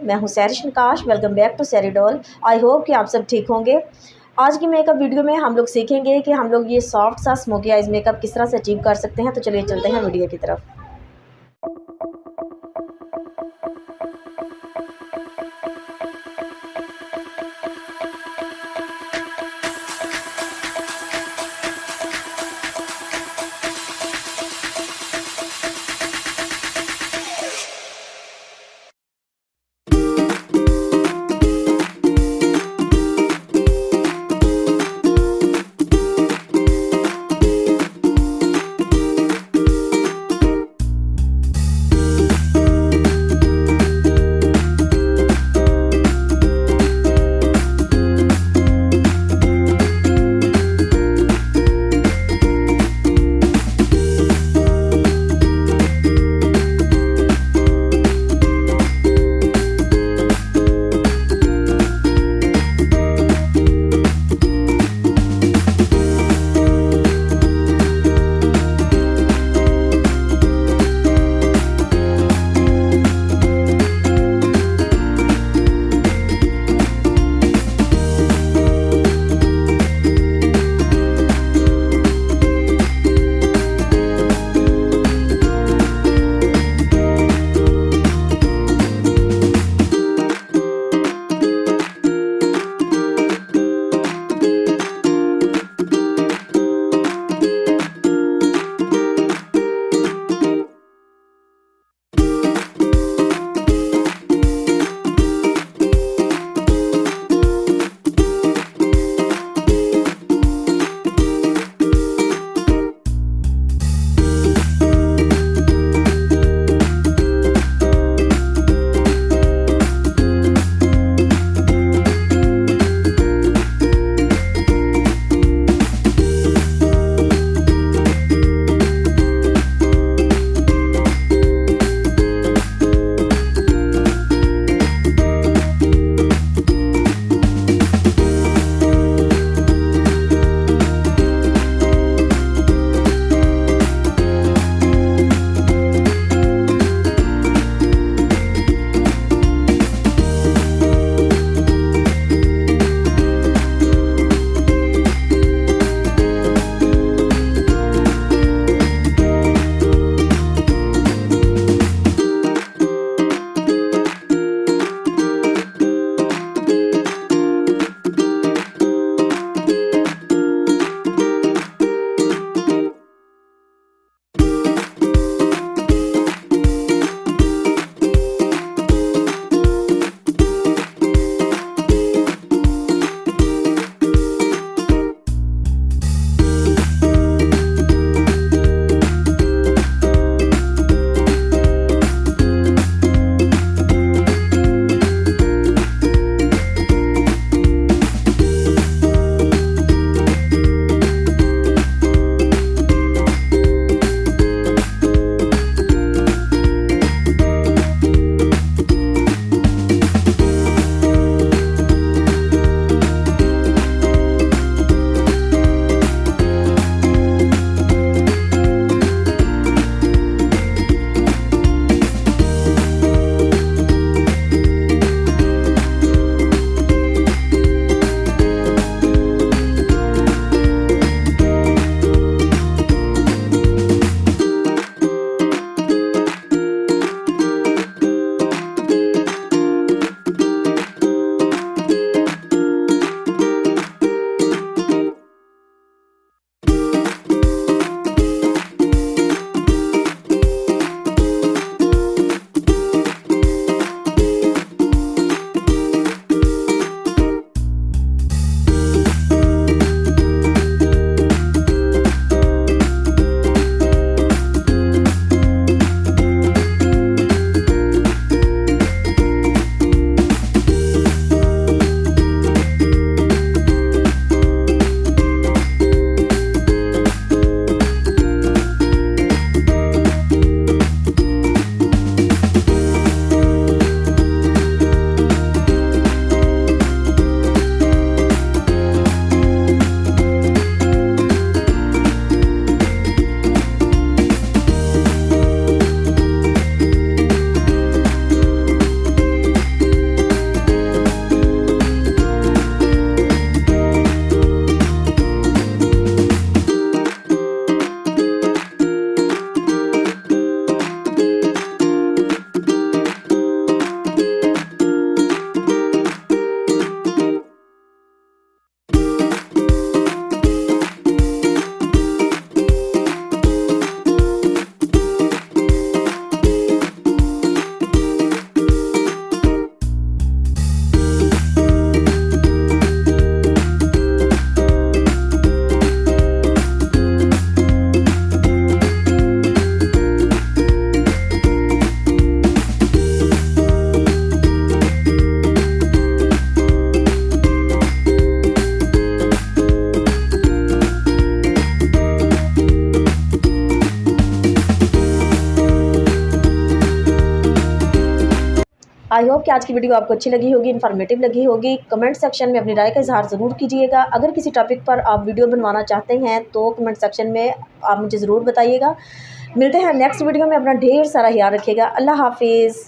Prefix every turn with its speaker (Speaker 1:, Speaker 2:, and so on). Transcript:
Speaker 1: मैं हूं सैरिश निकाश। वेलकम बैक टू सैरिडॉल। आई होप कि आप सब ठीक होंगे। आज की मेकअप वीडियो में हम लोग सीखेंगे कि हम लोग ये सॉफ्ट सा स्मोकी आइज मेकअप किस तरह से अचीव कर सकते हैं। तो चलिए चलते हैं वीडियो की तरफ। आई होप कि आज की वीडियो आपको अच्छी लगी होगी, इन्फॉर्मेटिव लगी होगी। कमेंट सेक्शन में अपनी राय का इजहार ज़रूर कीजिएगा। अगर किसी टॉपिक पर आप वीडियो बनवाना चाहते हैं तो कमेंट सेक्शन में आप मुझे ज़रूर बताइएगा। मिलते हैं नेक्स्ट वीडियो में। अपना ढेर सारा ख्याल रखिएगा। अल्लाह हाफिज़।